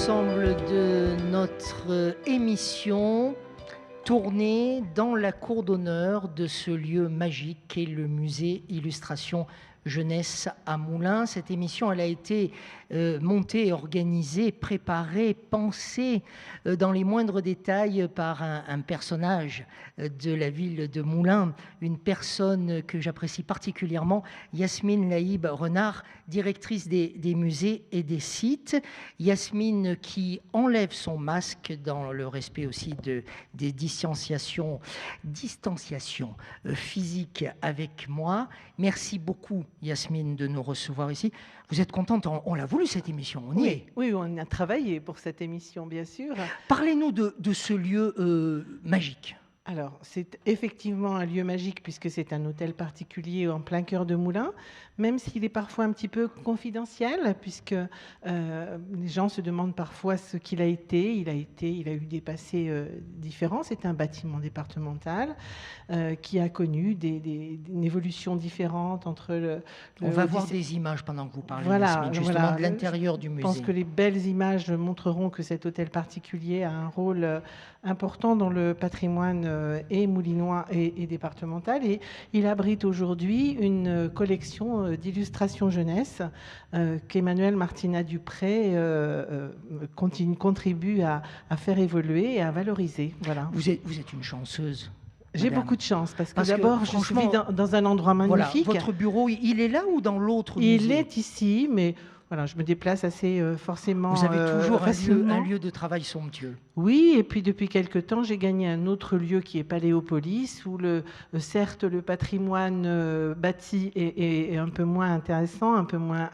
l'ensemble de notre émission tournée dans la cour d'honneur de ce lieu magique qu'est le musée Illustration Jeunesse à Moulins. Cette émission, elle a été montée, organisée, préparée, pensée dans les moindres détails par un personnage de la ville de Moulins, une personne que j'apprécie particulièrement, Yasmine Laïb Renard, directrice des musées et des sites. Yasmine qui enlève son masque dans le respect aussi des distanciations physiques avec moi. Merci beaucoup Yasmine de nous recevoir ici. Vous êtes contente, on l'a voulu cette émission, on y est. Oui, on a travaillé pour cette émission, bien sûr. Parlez-nous de ce lieu magique. Alors, c'est effectivement un lieu magique puisque c'est un hôtel particulier en plein cœur de Moulins, même s'il est parfois un petit peu confidentiel, puisque les gens se demandent parfois ce qu'il a été. Il a eu des passés différents. C'est un bâtiment départemental qui a connu une évolution différente entre On va voir des images pendant que vous parlez, voilà, Yasmine, justement de l'intérieur du musée. Je pense que les belles images montreront que cet hôtel particulier a un rôle important dans le patrimoine et moulinois et départemental. Et il abrite aujourd'hui une collection d'illustrations jeunesse qu'Emmanuel Martina Dupré contribue à faire évoluer et à valoriser. Voilà. Vous êtes une chanceuse. J'ai beaucoup de chance parce que d'abord, je suis dans un endroit magnifique. Voilà, votre bureau, il est là ou dans l'autre musée? Il est ici, mais voilà, je me déplace assez forcément. Vous avez toujours facilement. un lieu de travail somptueux. Oui, et puis depuis quelque temps, j'ai gagné un autre lieu qui est Paléopolis, où certes le patrimoine bâti est un peu moins intéressant, un peu moins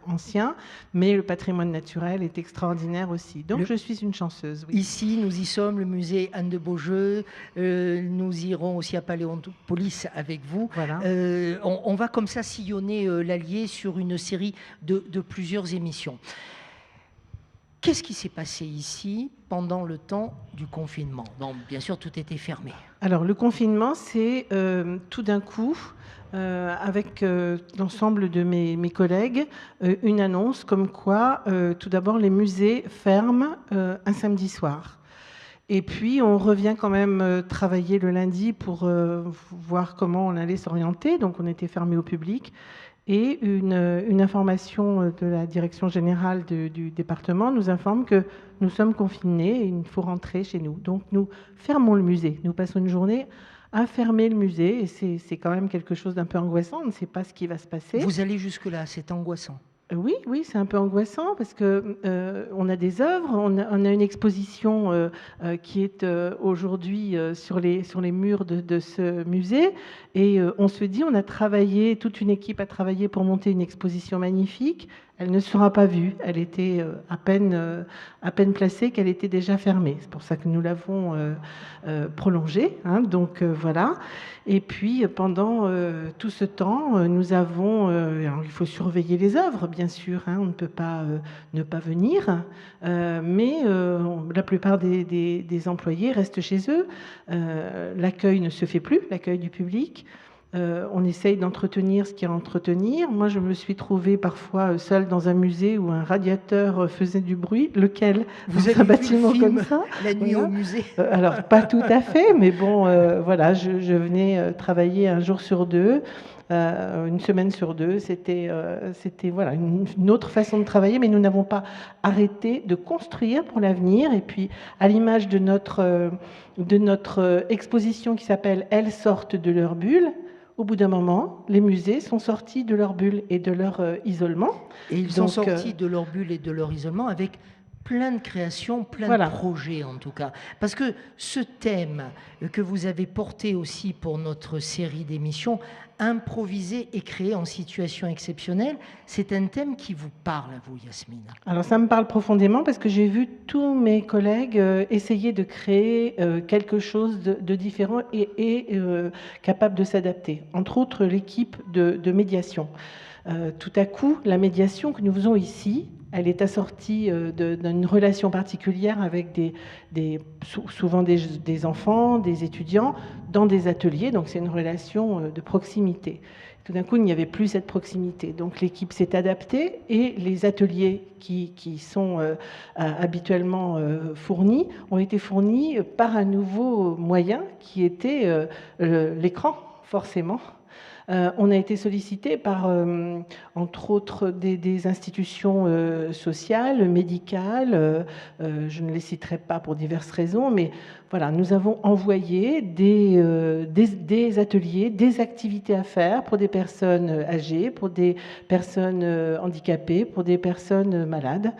ancien, mais le patrimoine naturel est extraordinaire aussi. Donc je suis une chanceuse. Oui. Ici, nous y sommes, le musée Anne de Beaujeu. Nous irons aussi à Paléopolis avec vous. Voilà. On va comme ça sillonner l'Allier sur une série de plusieurs émissions. Qu'est-ce qui s'est passé ici pendant le temps du confinement? Donc, bien sûr, tout était fermé. Alors, le confinement, c'est tout d'un coup, avec l'ensemble de mes collègues, une annonce comme quoi, tout d'abord, les musées ferment un samedi soir. Et puis, on revient quand même travailler le lundi pour voir comment on allait s'orienter. Donc, on était fermé au public. Et une information de la direction générale du département nous informe que nous sommes confinés et il faut rentrer chez nous. Donc nous fermons le musée. Nous passons une journée à fermer le musée et c'est quand même quelque chose d'un peu angoissant. On ne sait pas ce qui va se passer. Vous allez jusque-là, c'est angoissant. Oui, c'est un peu angoissant parce que on a des œuvres, on a une exposition qui est aujourd'hui sur les murs de ce musée et on se dit, on a travaillé, toute une équipe a travaillé pour monter une exposition magnifique. Elle ne sera pas vue, elle était à peine placée qu'elle était déjà fermée. C'est pour ça que nous l'avons prolongée. Hein, donc voilà. Et puis pendant tout ce temps, nous avons, alors, il faut surveiller les œuvres, bien sûr. Hein, on ne peut pas ne pas venir, mais la plupart des employés restent chez eux. L'accueil ne se fait plus, l'accueil du public. On essaye d'entretenir ce qu'il y a à entretenir. Moi, je me suis trouvée parfois seule dans un musée où un radiateur faisait du bruit. Lequel? Vous avez un bâtiment vu le film comme ça La nuit voilà. au musée. Alors, pas tout à fait, mais bon, voilà, je venais travailler un jour sur deux. Une semaine sur deux, c'était voilà, une autre façon de travailler, mais nous n'avons pas arrêté de construire pour l'avenir. Et puis, à l'image de notre exposition qui s'appelle « Elles sortent de leur bulle », au bout d'un moment, les musées sont sortis de leur bulle et de leur isolement. Et ils sont sortis de leur bulle et de leur isolement avec plein de créations, plein de projets en tout cas. Parce que ce thème que vous avez porté aussi pour notre série d'émissions, improviser et créer en situation exceptionnelle, c'est un thème qui vous parle à vous, Yasmine? Alors ça me parle profondément parce que j'ai vu tous mes collègues essayer de créer quelque chose de différent et capable de s'adapter. Entre autres, l'équipe de médiation. Tout à coup, la médiation que nous faisons ici Elle est assortie d'une relation particulière avec souvent des enfants, des étudiants, dans des ateliers. Donc c'est une relation de proximité. Tout d'un coup, il n'y avait plus cette proximité. Donc l'équipe s'est adaptée et les ateliers qui sont habituellement fournis ont été fournis par un nouveau moyen qui était l'écran, forcément. On a été sollicité par, entre autres, des institutions sociales, médicales, je ne les citerai pas pour diverses raisons, mais voilà, nous avons envoyé des ateliers, des activités à faire pour des personnes âgées, pour des personnes handicapées, pour des personnes malades,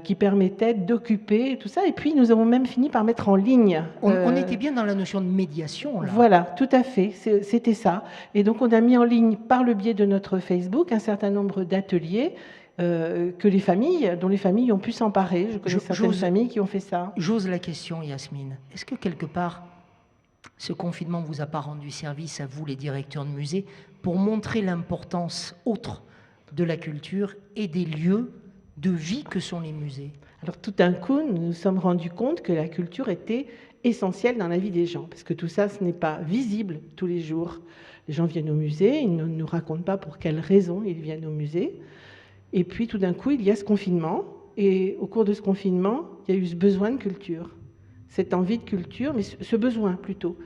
qui permettaient d'occuper tout ça. Et puis, nous avons même fini par mettre en ligne. On était bien dans la notion de médiation, là. Voilà, tout à fait, c'était ça. Et donc, on a mis en ligne, par le biais de notre Facebook, un certain nombre d'ateliers dont les familles ont pu s'emparer. Je connais certaines familles qui ont fait ça. J'ose la question, Yasmine. Est-ce que quelque part, ce confinement ne vous a pas rendu service à vous, les directeurs de musées, pour montrer l'importance autre de la culture et des lieux de vie que sont les musées? Alors tout d'un coup, nous nous sommes rendus compte que la culture était essentielle dans la vie des gens, parce que tout ça, ce n'est pas visible tous les jours. Les gens viennent au musée, ils ne nous racontent pas pour quelles raisons ils viennent au musée. Et puis tout d'un coup, il y a ce confinement, et au cours de ce confinement, il y a eu ce besoin de culture, cette envie de culture, mais ce besoin plutôt.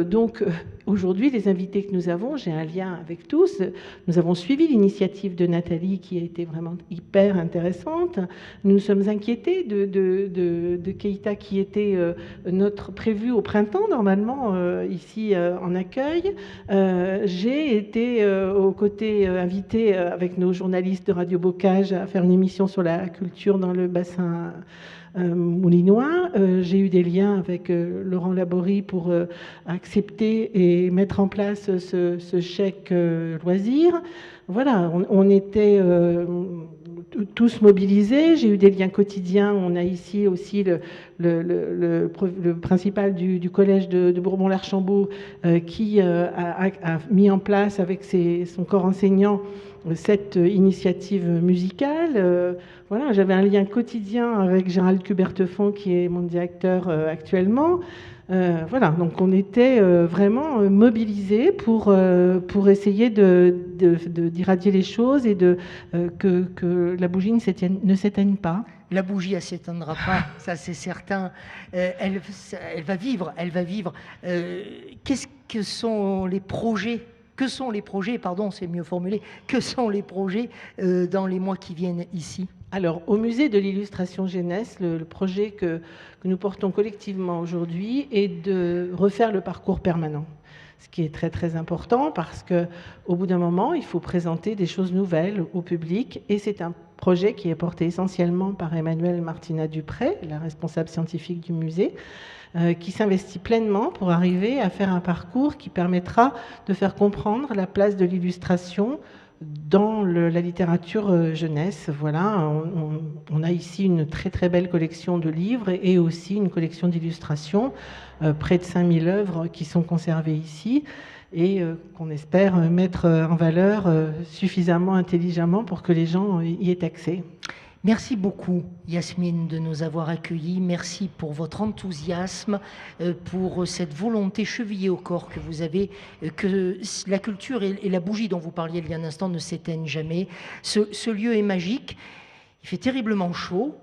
Donc aujourd'hui, les invités que nous avons, j'ai un lien avec tous, nous avons suivi l'initiative de Nathalie qui a été vraiment hyper intéressante. Nous nous sommes inquiétés de Keïta qui était notre prévu au printemps normalement ici en accueil. J'ai été aux côtés invitée avec nos journalistes de Radio Bocage à faire une émission sur la culture dans le bassin moulinois. J'ai eu des liens avec Laurent Laborie pour accepter et mettre en place ce chèque loisir. Voilà, on était tous mobilisés. J'ai eu des liens quotidiens. On a ici aussi le principal du collège de Bourbon-l'Archambault qui a mis en place avec son corps enseignant cette initiative musicale. Voilà, j'avais un lien quotidien avec Gérald Cubertefond, qui est mon directeur actuellement. Voilà, donc on était vraiment mobilisés pour essayer d'irradier les choses et que la bougie ne s'éteigne pas. La bougie, elle ne s'éteindra pas, ça c'est certain. Elle va vivre, elle va vivre. Qu'est-ce que sont les projets? Que sont les projets, pardon, c'est mieux formulé, que sont les projets dans les mois qui viennent ici? Alors, au musée de l'illustration jeunesse, le projet que nous portons collectivement aujourd'hui est de refaire le parcours permanent. Ce qui est très très important parce qu'au bout d'un moment, il faut présenter des choses nouvelles au public et c'est un projet qui est porté essentiellement par Emmanuelle Martina-Dupré, la responsable scientifique du musée, qui s'investit pleinement pour arriver à faire un parcours qui permettra de faire comprendre la place de l'illustration dans la littérature jeunesse. Voilà, on a ici une très très belle collection de livres et aussi une collection d'illustrations, près de 5000 œuvres qui sont conservées ici et qu'on espère mettre en valeur suffisamment intelligemment pour que les gens y aient accès. Merci beaucoup, Yasmine, de nous avoir accueillis. Merci pour votre enthousiasme, pour cette volonté chevillée au corps que vous avez, que la culture et la bougie dont vous parliez il y a un instant ne s'éteignent jamais. Ce lieu est magique. Il fait terriblement chaud.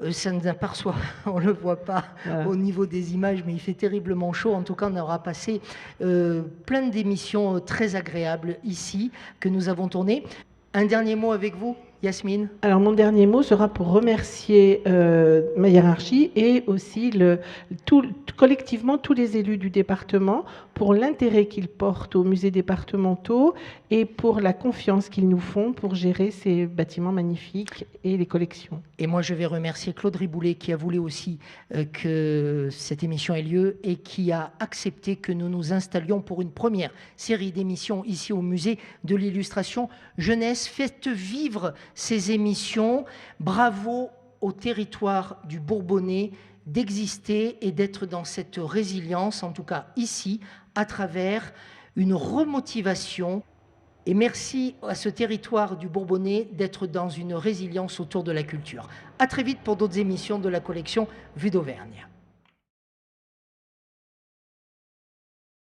Ça ne nous aperçoit, on ne le voit pas voilà. Au niveau des images, mais il fait terriblement chaud. En tout cas, on aura passé plein d'émissions très agréables ici que nous avons tournées. Un dernier mot avec vous, Yasmine? Alors mon dernier mot sera pour remercier ma hiérarchie et aussi collectivement tous les élus du département pour l'intérêt qu'ils portent aux musées départementaux et pour la confiance qu'ils nous font pour gérer ces bâtiments magnifiques et les collections. Et moi je vais remercier Claude Riboulet qui a voulu aussi que cette émission ait lieu et qui a accepté que nous nous installions pour une première série d'émissions ici au musée de l'illustration jeunesse. Faites vivre ces émissions. Bravo au territoire du Bourbonnais d'exister et d'être dans cette résilience, en tout cas ici, à travers une remotivation Et merci à ce territoire du Bourbonnais d'être dans une résilience autour de la culture. À très vite pour d'autres émissions de la collection Vue d'Auvergne.